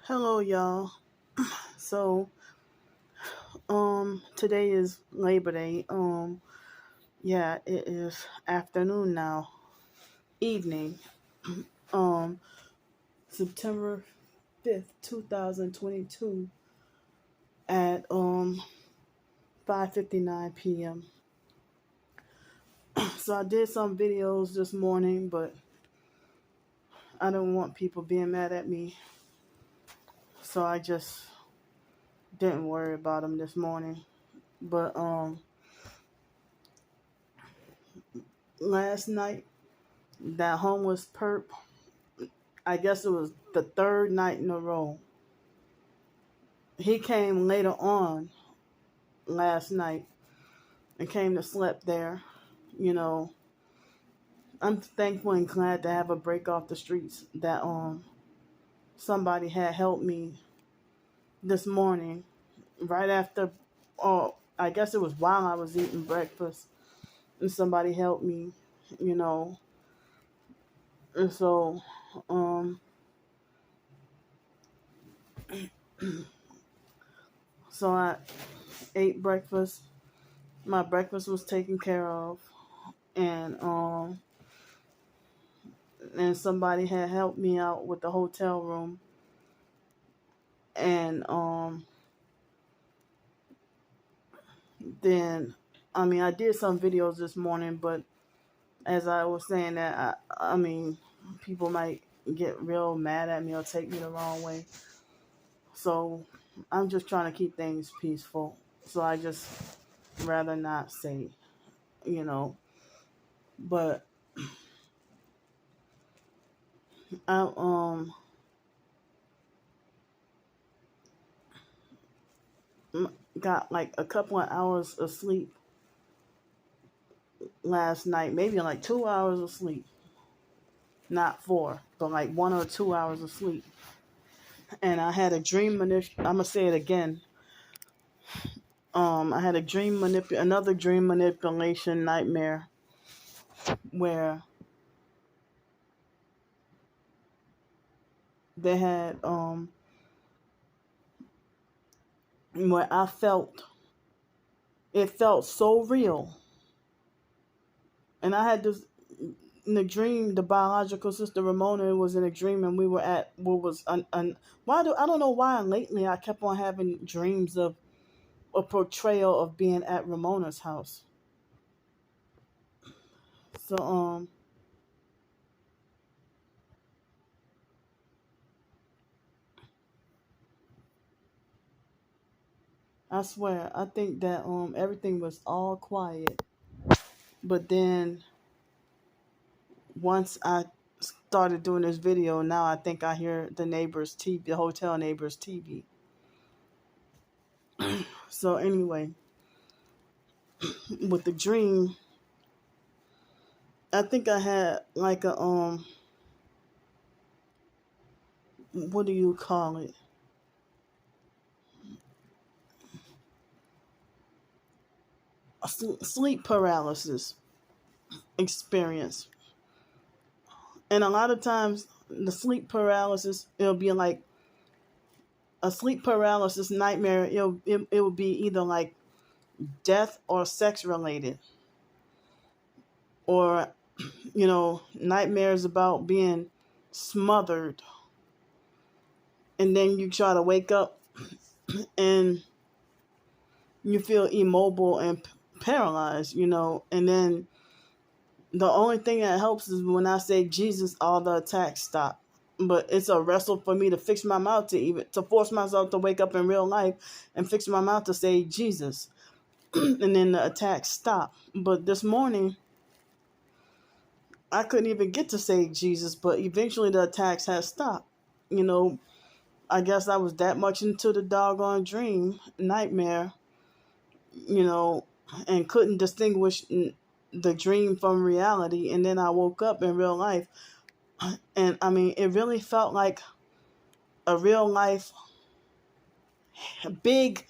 Hello, y'all. So, today is Labor Day. Yeah, it is afternoon now, evening. Um, September 5th, 2022 at 5:59 p.m. So I did some videos this morning, but I don't want people being mad at me, so I just didn't worry about them this morning. But last night that homeless perp, I guess it was the third night in a row. He came later on last night and came to sleep there. You know, I'm thankful and glad to have a break off the streets that somebody had helped me this morning right after, I guess it was while I was eating breakfast, and somebody helped me, you know. And so um so I ate breakfast. My breakfast was taken care of, and somebody had helped me out with the hotel room. And then I did some videos this morning, but as I was saying that, I mean, people might get real mad at me or take me the wrong way. So I'm just trying to keep things peaceful. So I just rather not say, you know. But I got like a couple of hours of sleep last night, maybe like 2 hours of sleep. Not 4, but like 1 or 2 hours of sleep. And I had a dream I'm gonna say it again. I had another dream manipulation nightmare where they had where it felt so real. And I had this in the dream. The biological sister Ramona was in a dream, and we were at what was I don't know why lately I kept on having dreams of a portrayal of being at Ramona's house. So I swear, I think that everything was all quiet. But then once I started doing this video, now I think I hear the hotel neighbor's TV. So anyway, with the dream, I think I had like a what do you call it? A sleep paralysis experience. And a lot of times the sleep paralysis, it'll be like a sleep paralysis nightmare. It will be either like death or sex related, or nightmares about being smothered, and then you try to wake up and you feel immobile and paralyzed, and then the only thing that helps is when I say Jesus, all the attacks stop. But it's a wrestle for me to fix my mouth to force myself to wake up in real life and fix my mouth to say Jesus. And then the attacks stop. But this morning, I couldn't even get to say Jesus, but eventually the attacks had stopped. I guess I was that much into the doggone dream, nightmare, and couldn't distinguish the dream from reality. And then I woke up in real life. And it really felt like a real life big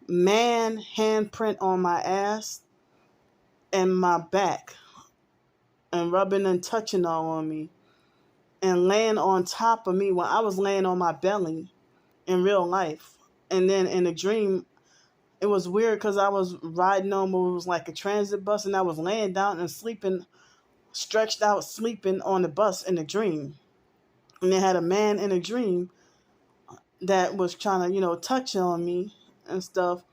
man handprint on my ass and my back, and rubbing and touching all on me, and laying on top of me when I was laying on my belly. in real life. And then in the dream, it was weird because I was riding on what was like a transit bus, and I was laying down and sleeping, stretched out, sleeping on the bus in the dream. And they had a man in a dream that was trying to, touch on me and stuff.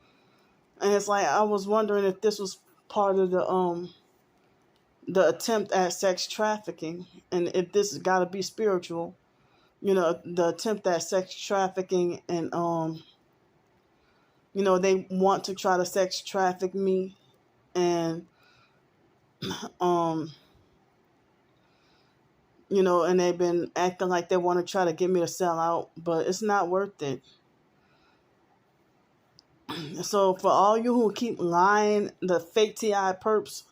And it's like I was wondering if this was part of the attempt at sex trafficking, and if this has got to be spiritual. The attempt at sex trafficking, and they want to try to sex traffic me, and um and they've been acting like they want to try to get me to sell out, but it's not worth it. So for all you who keep lying, the fake TI perps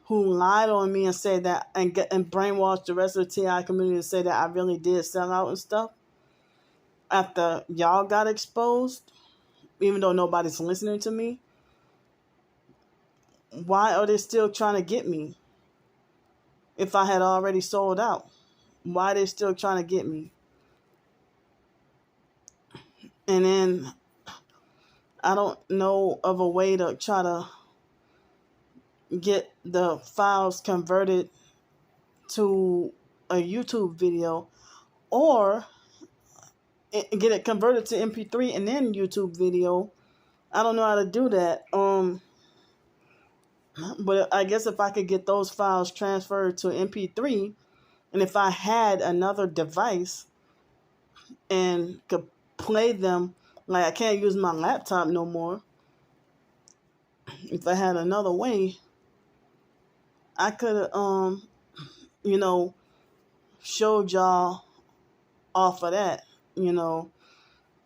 who lied on me and said that, and brainwashed the rest of the TI community to say that I really did sell out and stuff, after y'all got exposed, even though nobody's listening to me, why are they still trying to get me? If I had already sold out, why are they still trying to get me? And then I don't know of a way to try to get the files converted to a YouTube video, or get it converted to MP3 and then YouTube video. I don't know how to do that. But I guess if I could get those files transferred to MP3, and if I had another device and could play them, like I can't use my laptop no more. If I had another way, I could showed y'all off of that, and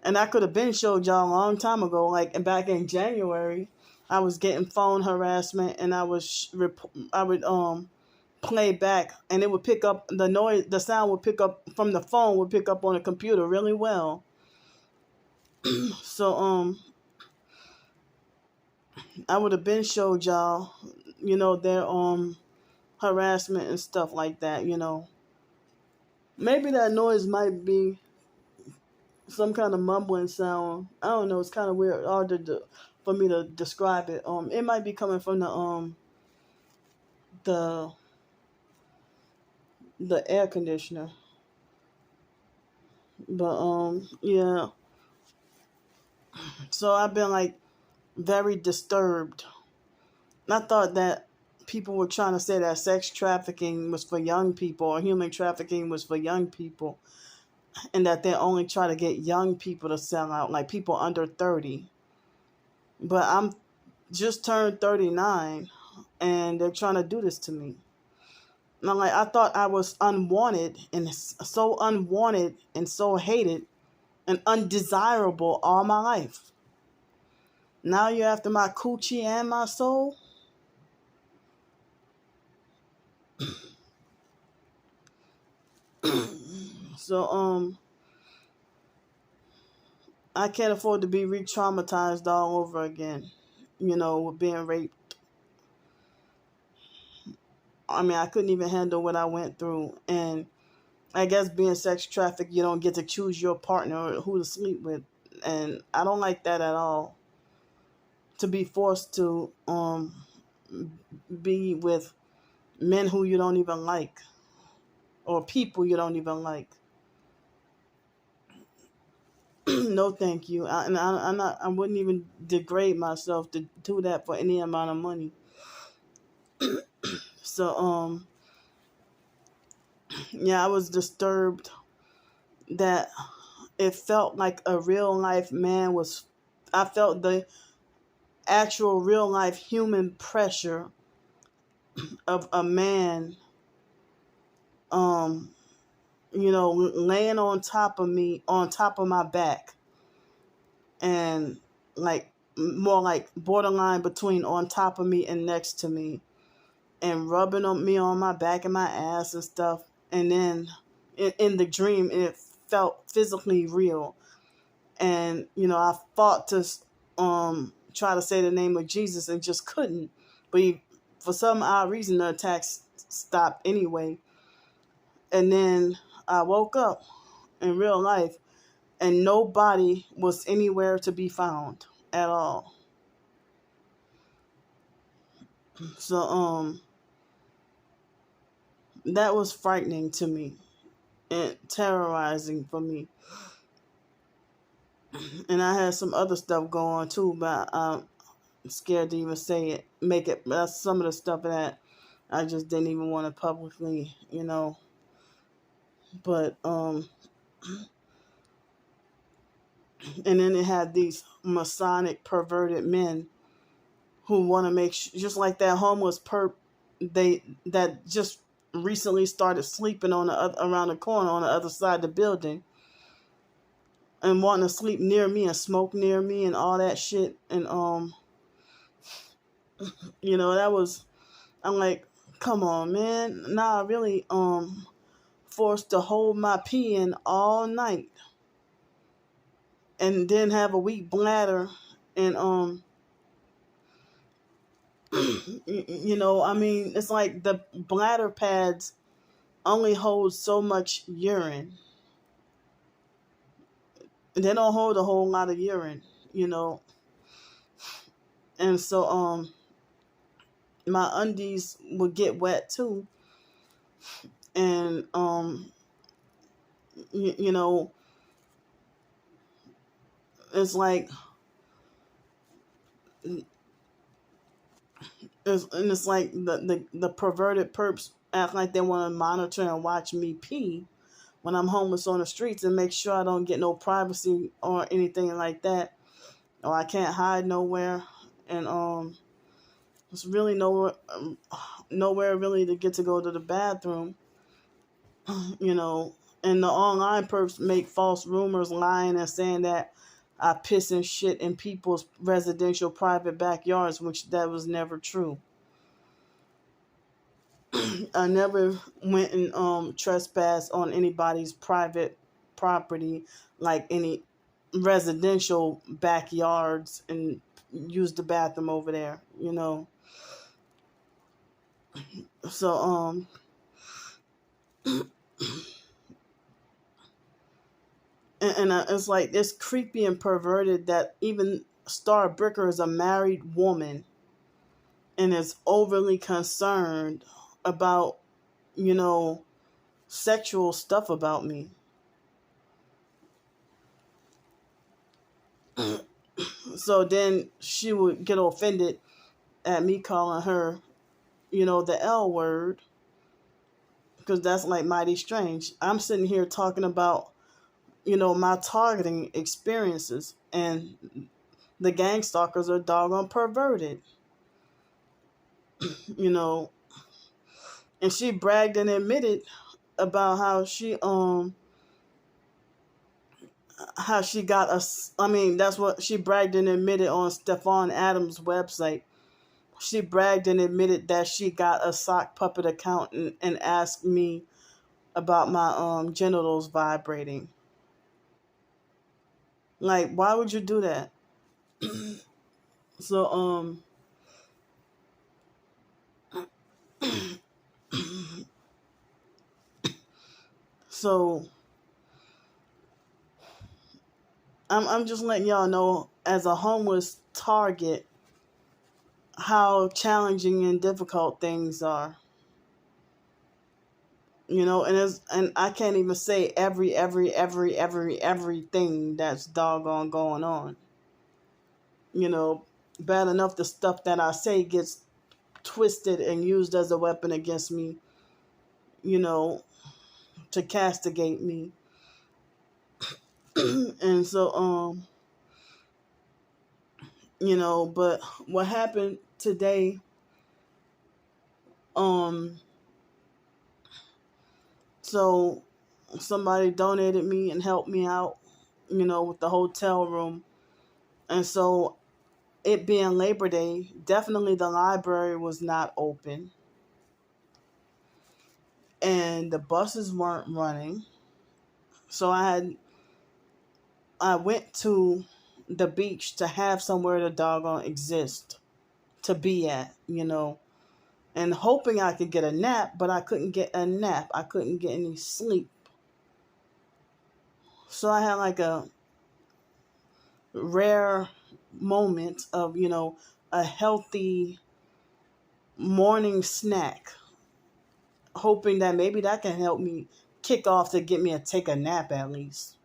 I could have been showed y'all a long time ago, like back in January. I was getting phone harassment, and I would play back, and it would pick up the noise. The sound would pick up from the phone, would pick up on the computer really well. So I would have been showed y'all, their harassment and stuff like that. Maybe that noise might be some kind of mumbling sound. I don't know. It's kind of weird, hard for me to describe it. It might be coming from the the air conditioner. But yeah. So I've been like very disturbed. And I thought that people were trying to say that sex trafficking was for young people, or human trafficking was for young people, and that they only try to get young people to sell out, like people under 30. But I'm just turned 39, and they're trying to do this to me. And I'm like, I thought I was unwanted and so hated and undesirable all my life. Now you're after my coochie and my soul? So I can't afford to be re-traumatized all over again, with being raped. I mean, I couldn't even handle what I went through. And I guess being sex trafficked, you don't get to choose your partner or who to sleep with. And I don't like that at all. To be forced to be with men who you don't even like, or people you don't even like. No, thank you. I wouldn't even degrade myself to do that for any amount of money. So yeah, I was disturbed that it felt like a real life man was. I felt the actual real life human pressure of a man, laying on top of me, on top of my back, and like more like borderline between on top of me and next to me, and rubbing on me on my back and my ass and stuff. And then in the dream, it felt physically real. And I fought to try to say the name of Jesus and just couldn't. But for some odd reason, the attacks stopped anyway. And then I woke up in real life, and nobody was anywhere to be found at all. So that was frightening to me and terrorizing for me. And I had some other stuff going on too, but I'm scared to even say it, make it. That's some of the stuff that I just didn't even want to publicly, But and then it had these Masonic perverted men who want to make just like that homeless perp that just recently started sleeping on around the corner on the other side of the building and wanting to sleep near me and smoke near me and all that shit. And that was, I'm like, come on, man. Nah, I really forced to hold my pee in all night and then have a weak bladder. And I mean, it's like the bladder pads only hold so much urine. They don't hold a whole lot of urine, you know. And so my undies would get wet too. And you know, it's like it's like the perverted perps act like they want to monitor and watch me pee when I'm homeless on the streets and make sure I don't get no privacy or anything like that, or I can't hide nowhere. And it's really nowhere really to get to go to the bathroom, you know. And the online perps make false rumors, lying and saying that I piss and shit in people's residential private backyards, which that was never true. I never went and trespassed on anybody's private property, like any residential backyards, and used the bathroom over there, you know. So and it's like it's creepy and perverted that even Star Bricker is a married woman and is overly concerned about, you know, sexual stuff about me. So then she would get offended at me calling her, the L word, because that's like mighty strange. I'm sitting here talking about, my targeting experiences, and the gang stalkers are doggone perverted, you know. And she bragged and admitted about how she got us. I mean, that's what she bragged and admitted on Stefan Adams' website. She bragged and admitted that she got a sock puppet account and asked me about my genitals vibrating. Like, why would you do that? So so I'm just letting y'all know, as a homeless target, how challenging and difficult things are. And I can't even say everything that's doggone going on. Bad enough the stuff that I say gets twisted and used as a weapon against me, you know, to castigate me. And so but what happened today, so somebody donated me and helped me out, with the hotel room. And so, it being Labor Day, definitely the library was not open. And the buses weren't running. So I went to the beach to have somewhere to doggone exist, to be at, and hoping I could get a nap, but I couldn't get a nap. I couldn't get any sleep. So I had like a rare moment of, a healthy morning snack, hoping that maybe that can help me kick off to get me to take a nap at least.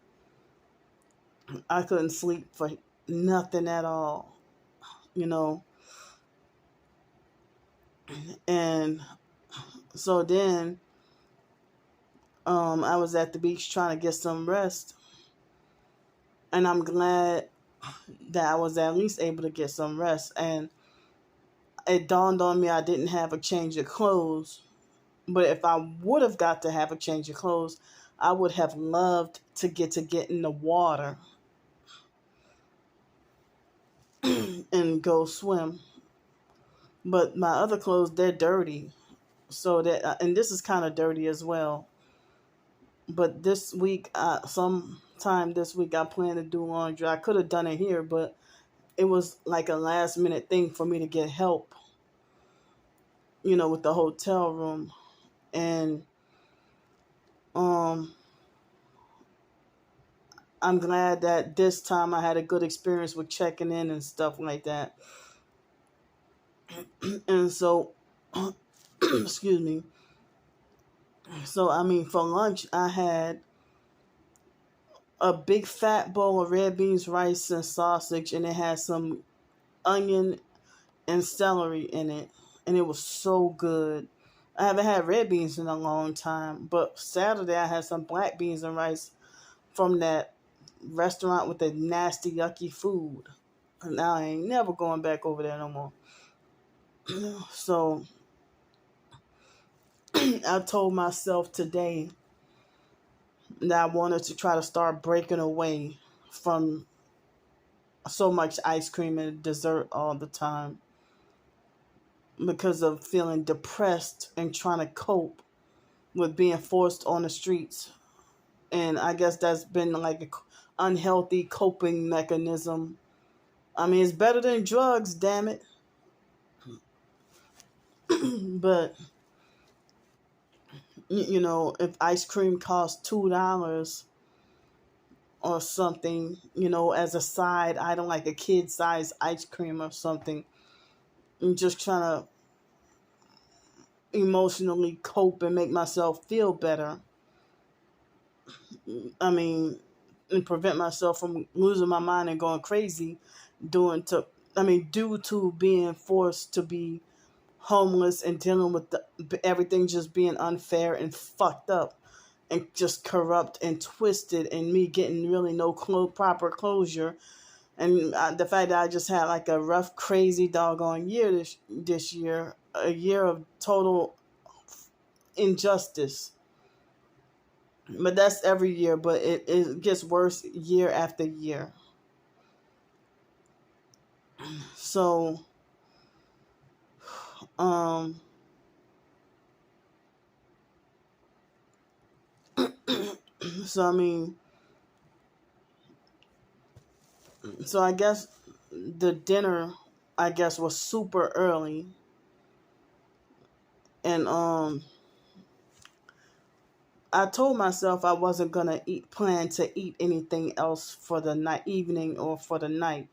I couldn't sleep for nothing at all, you know. And so then I was at the beach trying to get some rest, and I'm glad that I was at least able to get some rest. And it dawned on me I didn't have a change of clothes. But if I would have got to have a change of clothes, I would have loved to get in the water and go swim. But my other clothes, they're dirty. So that and this is kind of dirty as well. But this week, sometime this week, I plan to do laundry. I could have done it here, but it was like a last minute thing for me to get help, with the hotel room. And um, I'm glad that this time I had a good experience with checking in and stuff like that. And so, excuse me. So, I mean, for lunch, I had a big fat bowl of red beans, rice, and sausage, and it had some onion and celery in it. And it was so good. I haven't had red beans in a long time, but Saturday I had some black beans and rice from that restaurant with the nasty, yucky food. And now I ain't never going back over there no more. So I told myself today that I wanted to try to start breaking away from so much ice cream and dessert all the time because of feeling depressed and trying to cope with being forced on the streets. And I guess that's been like an unhealthy coping mechanism. I mean, it's better than drugs, damn it. But, if ice cream costs $2 or something, as a side item, like a kid size ice cream or something, I'm just trying to emotionally cope and make myself feel better. I mean, and prevent myself from losing my mind and going crazy due to being forced to be homeless and dealing with everything just being unfair and fucked up and just corrupt and twisted, and me getting really no proper closure. And the fact that I just had like a rough, crazy doggone year this year, a year of total injustice. But that's every year, but it gets worse year after year. So, um, so I mean, so I guess the dinner, I guess, was super early, and I told myself I wasn't gonna plan to eat anything else for the night, evening, or for the night.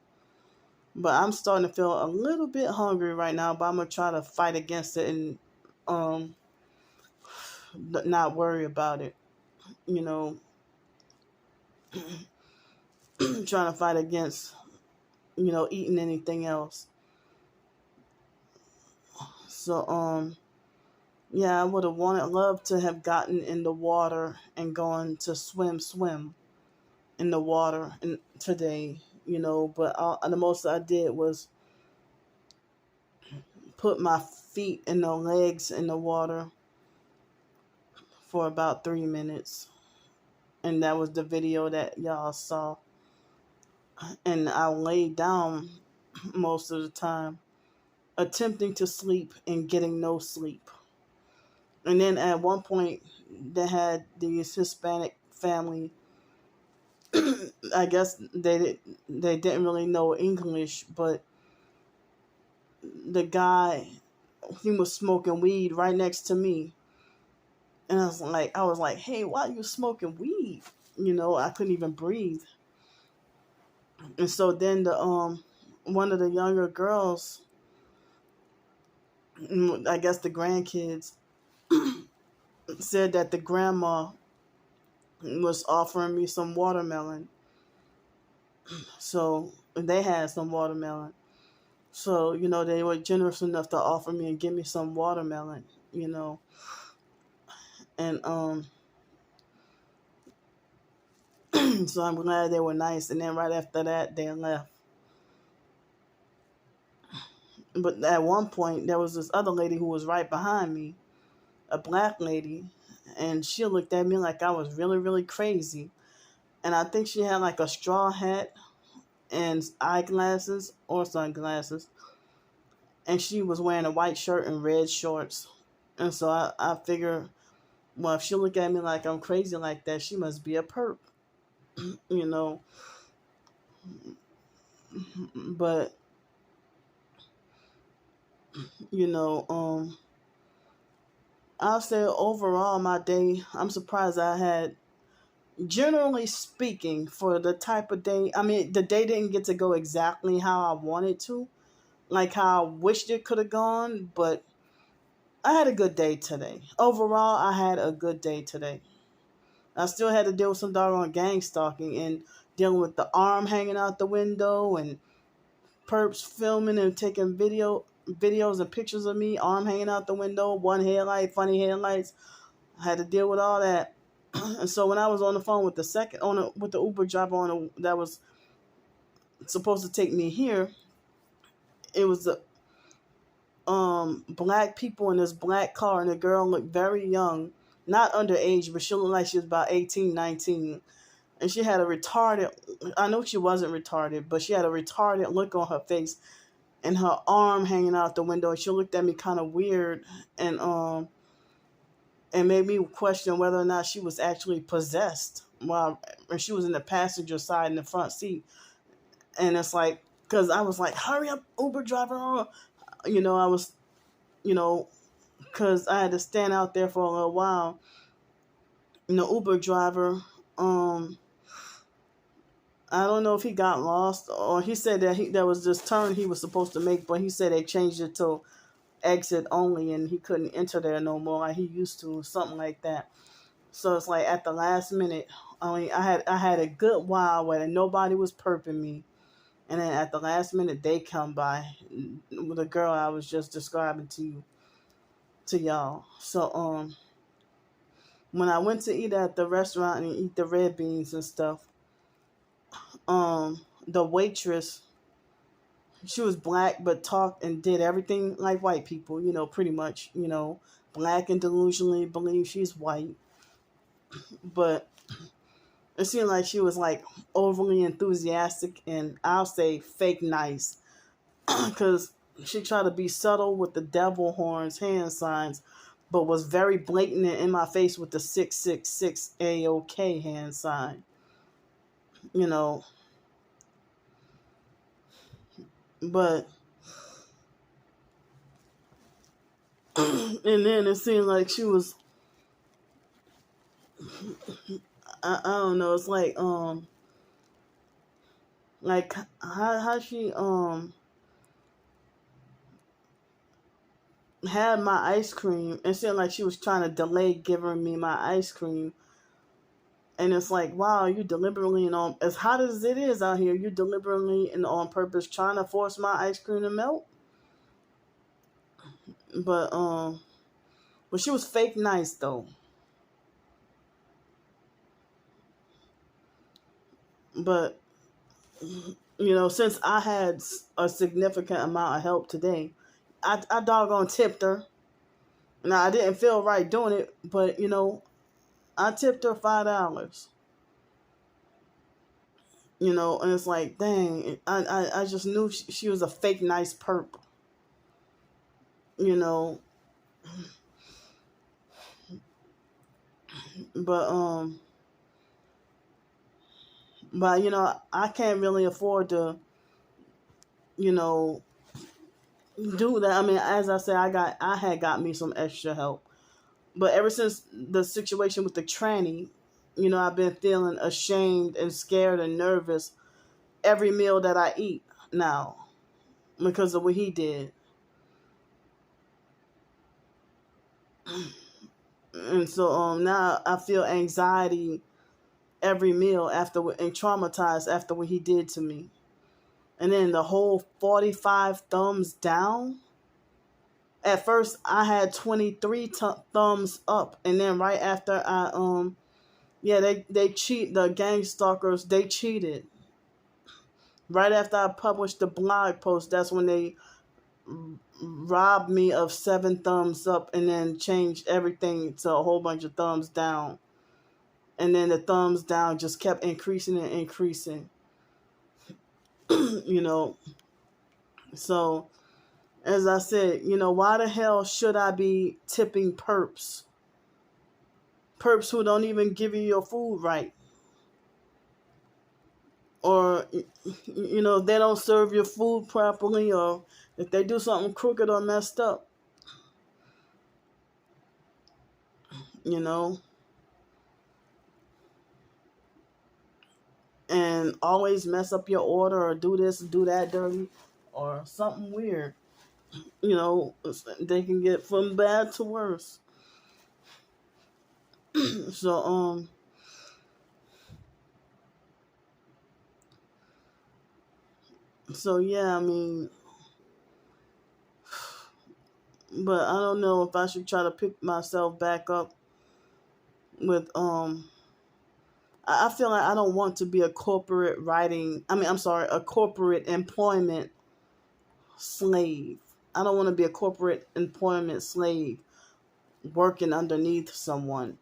But I'm starting to feel a little bit hungry right now. But I'm gonna try to fight against it and um, not worry about it. You know, trying to fight against eating anything else. So yeah, I would have loved to have gotten in the water and gone to swim in the water today, but the most I did was put my feet and the legs in the water for about 3 minutes. And that was the video that y'all saw. And I laid down most of the time, attempting to sleep and getting no sleep. And then at one point, they had these Hispanic family. I guess they didn't really know English, but the guy, he was smoking weed right next to me, and I was like, hey, why are you smoking weed? I couldn't even breathe. And so then the one of the younger girls, I guess the grandkids, said that the grandma was offering me some watermelon. So they had some watermelon. So, they were generous enough to offer me and give me some watermelon, you know. And so I'm glad they were nice. And then right after that, they left. But at one point, there was this other lady who was right behind me, a black lady, and she looked at me like I was really, really crazy. And I think she had like a straw hat and eyeglasses or sunglasses. And she was wearing a white shirt and red shorts. And so I figure, well, if she look at me like I'm crazy like that, she must be a perp, you know. But, you know, I'll say overall my day, I'm surprised I had, generally speaking, for the type of day, I mean, the day didn't get to go exactly how I wanted to, like how I wished it could have gone, but I had a good day today. Overall, I had a good day today. I still had to deal with some doggone gang stalking and dealing with the arm hanging out the window and perps filming and taking videos and pictures of me, arm hanging out the window, one headlight, funny headlights. I had to deal with all that. And so when I was on the phone with the with the Uber driver that was supposed to take me here, it was the black people in this black car, and the girl looked very young, not underage, but she looked like she was about 18, 19. And she had a retarded, I know she wasn't retarded, but she had a retarded look on her face and her arm hanging out the window. And she looked at me kind of weird and made me question whether or not she was actually possessed while she was in the passenger side in the front seat. And it's like, because I was like, hurry up, Uber driver. I was, because I had to stand out there for a little while. Uber driver, I don't know if he got lost or he said that there was this turn he was supposed to make, but he said they changed it to exit only and he couldn't enter there no more like he used to, something like that. So it's like at the last minute, I mean, I had a good while where nobody was perping me, and then at the last minute they come by, with the girl I was just describing to y'all. So when I went to eat at the restaurant and eat the red beans and stuff, the waitress, she was black but talked and did everything like white people, pretty much, black and delusionally believe she's white. But it seemed like she was like overly enthusiastic and I'll say fake nice because she tried to be subtle with the devil horns hand signs, but was very blatant and in my face with the 666 AOK hand sign. you know but and then it seemed like she was, I don't know, it's like how she had my ice cream. It seemed like she was trying to delay giving me my ice cream. And it's like, wow, you deliberately and on, as hot as it is out here, you deliberately and on purpose trying to force my ice cream to melt. But she was fake nice though. But since I had a significant amount of help today, I doggone tipped her. Now I didn't feel right doing it, but I tipped her $5. And it's like, dang, I just knew she was a fake nice perp. you know but I can't really afford to you know do that. I mean, as I said, I had got me some extra help, but ever since the situation with the tranny, I've been feeling ashamed and scared and nervous every meal that I eat now because of what he did. And so now I feel anxiety every meal and traumatized after what he did to me. And then the whole 45 thumbs down. At first I had 23 thumbs up, and then right after they cheat, the gang stalkers, they cheated. Right after I published the blog post, that's when they robbed me of 7 thumbs up and then changed everything to a whole bunch of thumbs down. And then the thumbs down just kept increasing and increasing. you know. So, as I said, why the hell should I be tipping perps? Perps who don't even give you your food right. Or, if they don't serve your food properly, or if they do something crooked or messed up, and always mess up your order or do this, do that dirty, or something weird. They can get from bad to worse. So, yeah, I mean, but I don't know if I should try to pick myself back up with I feel like I don't want to be a corporate a corporate employment slave. I don't want to be a corporate employment slave working underneath someone.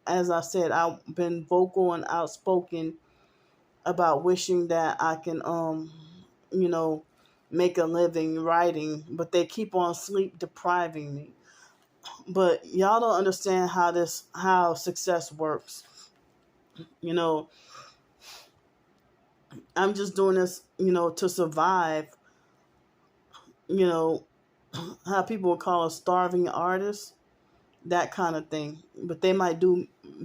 As I said, I've been vocal and outspoken about wishing that I can make a living writing, but they keep on sleep depriving me. But y'all don't understand how success works. I'm just doing this, to survive. How people would call a starving artist, that kind of thing. But they might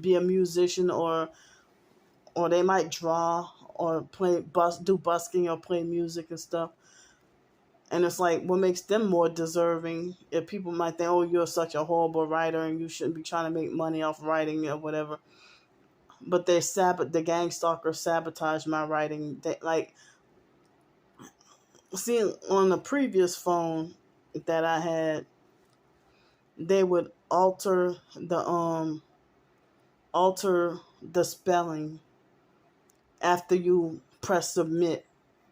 be a musician, or they might draw or do busking or play music and stuff. And it's like, what makes them more deserving? If people might think, oh, you're such a horrible writer and you shouldn't be trying to make money off writing or whatever. But the gang stalkers sabotage my writing. See, on the previous phone that I had, they would alter the spelling after you press submit.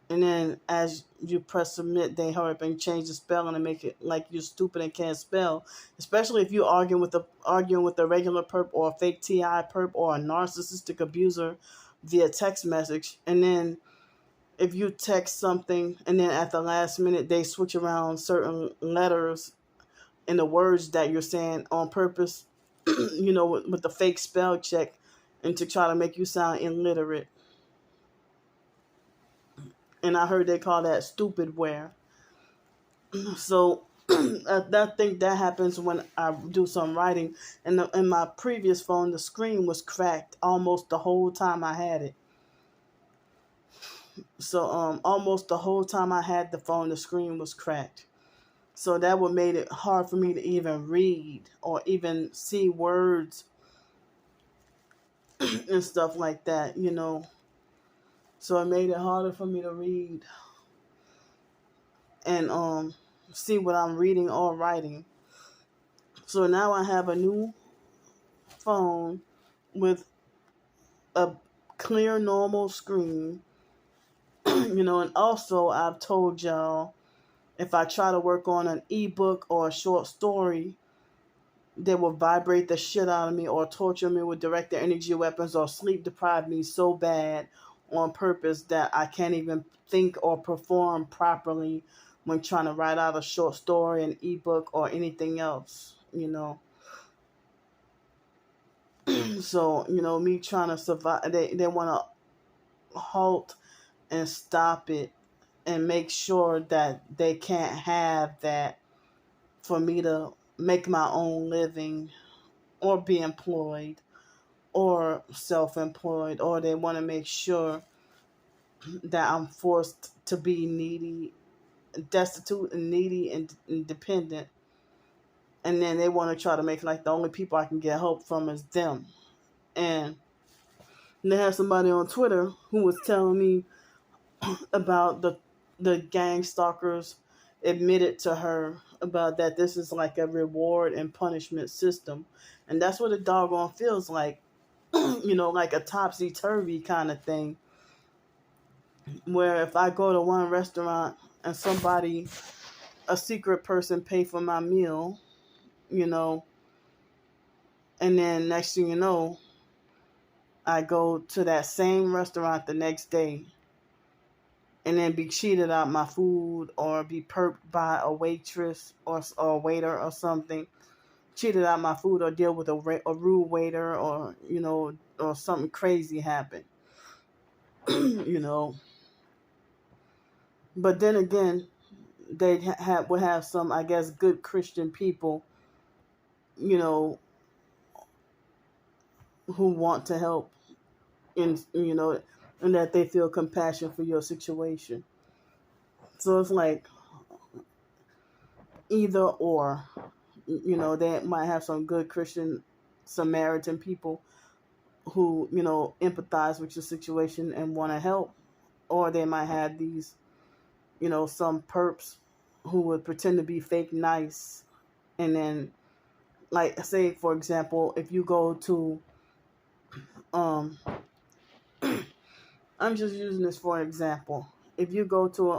And then as you press submit, they hurry up and change the spelling and make it like you're stupid and can't spell. Especially if you're arguing with a regular perp or a fake TI perp or a narcissistic abuser via text message. And then if you text something and then at the last minute they switch around certain letters in the words that you're saying on purpose, with the fake spell check, and to try to make you sound illiterate. And I heard they call that stupidware. So I think that happens when I do some writing. And in my previous phone, the screen was cracked almost the whole time I had it. So almost the whole time I had the phone, the screen was cracked. So that would made it hard for me to even read or even see words and stuff like that, So it made it harder for me to read and see what I'm reading or writing. So now I have a new phone with a clear, normal screen, and also I've told y'all, if I try to work on an ebook or a short story, they will vibrate the shit out of me or torture me with directed energy weapons or sleep deprive me so bad on purpose that I can't even think or perform properly when trying to write out a short story, an ebook, or anything else, So, me trying to survive, they want to halt and stop it and make sure that they can't have that for me to make my own living or be employed. or self-employed, or they want to make sure that I'm forced to be needy, destitute and needy and dependent. And then they want to try to make like the only people I can get help from is them. And they have somebody on Twitter who was telling me about the gang stalkers admitted to her about that this is like a reward and punishment system. And that's what a doggone feels like, like a topsy-turvy kind of thing, where if I go to one restaurant and somebody, a secret person, pay for my meal, you know, and then next thing you know, I go to that same restaurant the next day and then be cheated out my food or be perked by a waitress or a waiter or something, cheated out my food or deal with a rude waiter, or, or something crazy happen, you know. But then again, they would have some, I guess, good Christian people, you know, who want to help, and that they feel compassion for your situation. So it's like either or. They might have some good Christian Samaritan people who, empathize with your situation and want to help, or they might have these, some perps who would pretend to be fake nice. And then, like, say for example, if you go to um I'm just using this for example. If you go to